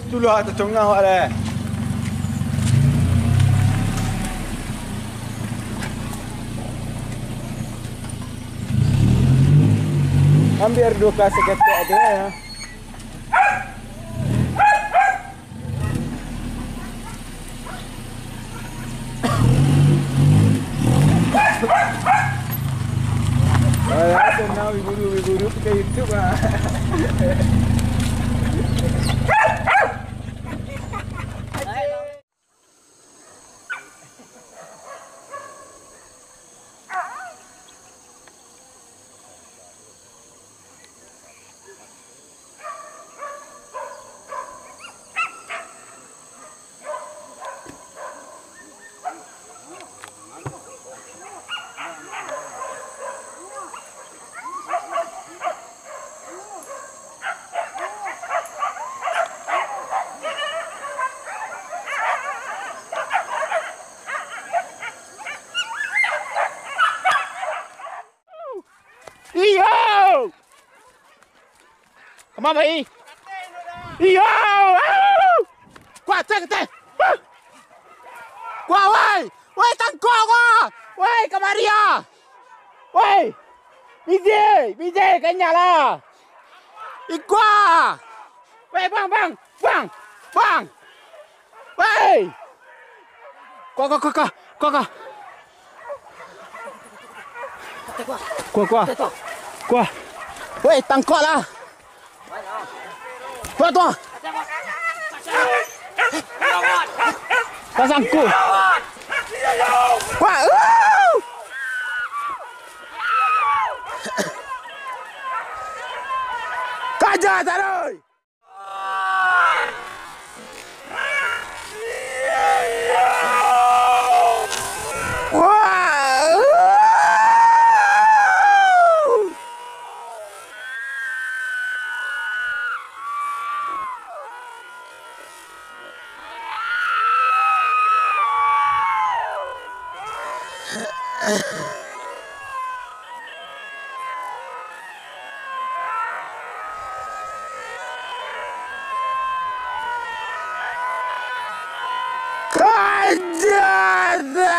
tu lah atas tengah awak dah. Hampir 2 kali ketek ada ya. Wah, senang ibu-ibu pakai YouTube ah. Iyo! Come on, mate. Iyo! Qua, te. Qua, wey! Wey, tangkok kau! Wey, kemaria! Wey! BJ, kenyal lah! Ikwa! Wey, bang! Wey! Kuah. Weh, tangkap lah. Tuan. Pasangku. Wah. Kaja taruh. Kaja!